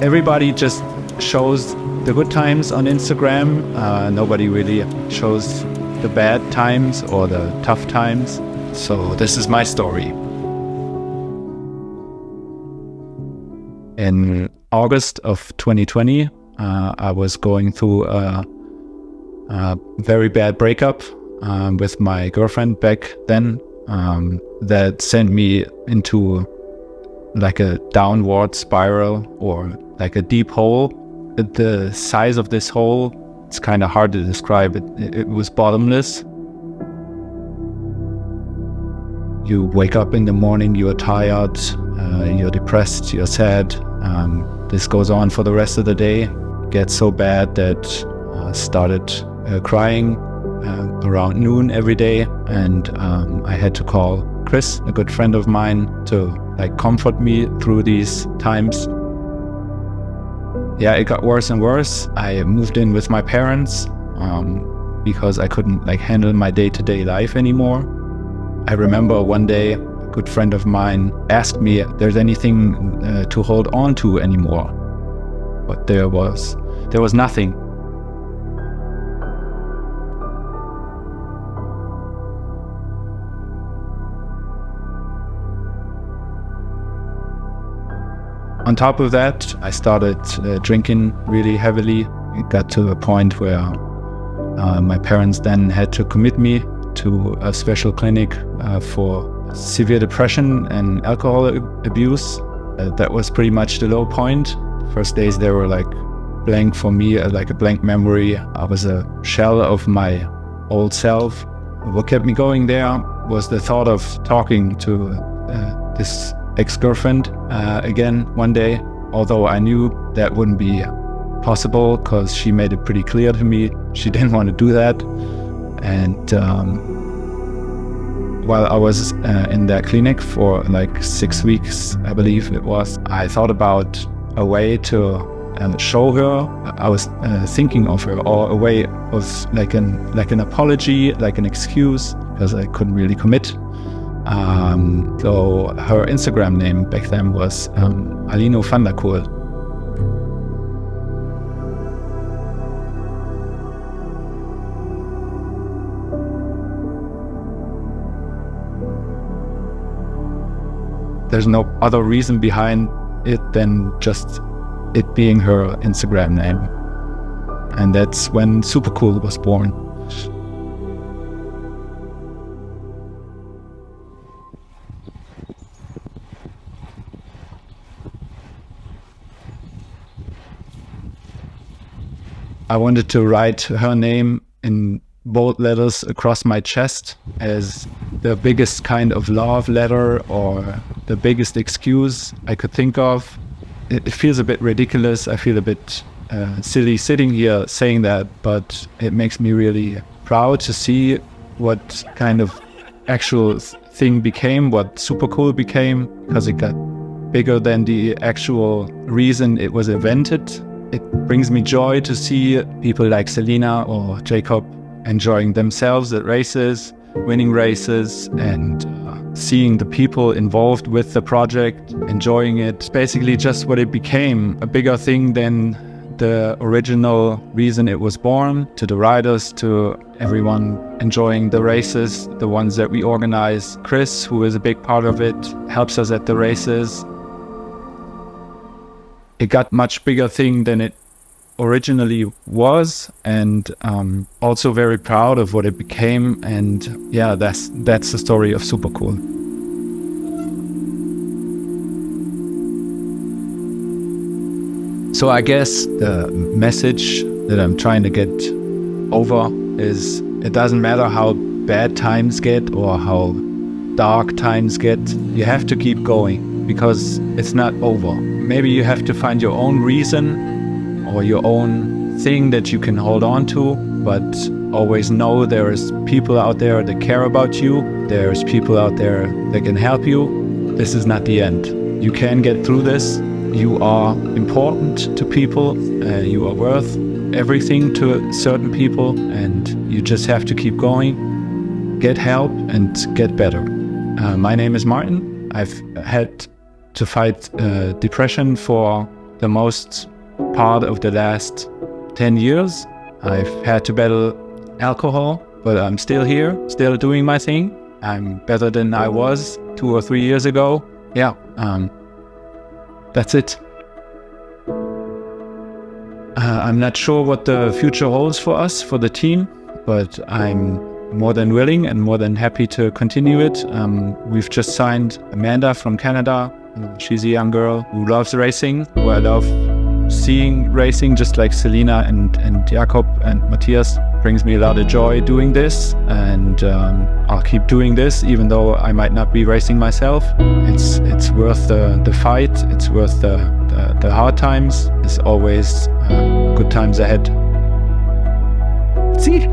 Everybody just shows the good times on Instagram. Nobody really shows the bad times or the tough times. So this is my story. In August of 2020, I was going through a very bad breakup with my girlfriend back then that sent me into like a downward spiral or like a deep hole. The size of this hole, it's kind of hard to describe. It was bottomless. You wake up in the morning, you're tired, you're depressed, you're sad. This goes on for the rest of the day. It gets so bad that I started crying around noon every day, and I had to call Chris, a good friend of mine, to like comfort me through these times. Yeah, it got worse and worse. I moved in with my parents because I couldn't like handle my day-to-day life anymore. I remember one day a good friend of mine asked me if there's anything to hold on to anymore, but there was nothing. On top of that, I started drinking really heavily. It got to a point where my parents then had to commit me to a special clinic for severe depression and alcohol abuse. That was pretty much the low point. First days they were like blank for me, like a blank memory. I was a shell of my old self. What kept me going there was the thought of talking to this ex-girlfriend again one day, although I knew that wouldn't be possible because she made it pretty clear to me she didn't want to do that. And while I was in that clinic for like 6 weeks, I believe it was, I thought about a way to show her I was thinking of her, or a way of like an apology, like an excuse, because I couldn't really commit. So her Instagram name back then was Superkool. There's no other reason behind it than just it being her Instagram name. And that's when Superkool was born. I wanted to write her name in bold letters across my chest as the biggest kind of love letter or the biggest excuse I could think of. It feels a bit ridiculous. I feel a bit silly sitting here saying that, but it makes me really proud to see what kind of actual thing became, what Superkool became, because it got bigger than the actual reason it was invented. It brings me joy to see people like Selina or Jacob enjoying themselves at races, winning races, and seeing the people involved with the project, enjoying it. It's basically just what it became, a bigger thing than the original reason it was born. To the riders, to everyone enjoying the races, the ones that we organize. Chris, who is a big part of it, helps us at the races. It got much bigger thing than it originally was, and also very proud of what it became. And yeah, that's the story of Superkool. So I guess the message that I'm trying to get over is it doesn't matter how bad times get or how dark times get, you have to keep going because it's not over. Maybe you have to find your own reason or your own thing that you can hold on to, but always know there's people out there that care about you. There's people out there that can help you. This is not the end. You can get through this. You are important to people. You are worth everything to certain people, and you just have to keep going, get help, and get better. My name is Martin. I've had to fight depression for the most part of the last 10 years. I've had to battle alcohol, but I'm still here, still doing my thing. I'm better than I was 2 or 3 years ago. Yeah, that's it. I'm not sure what the future holds for us, for the team, but I'm more than willing and more than happy to continue it. We've just signed Amanda from Canada. She's a young girl who loves racing, who I love seeing racing, just like Selina and Jakob and Matthias. Brings me a lot of joy doing this, and I'll keep doing this even though I might not be racing myself. It's worth the fight. It's worth the hard times. There's always good times ahead. See?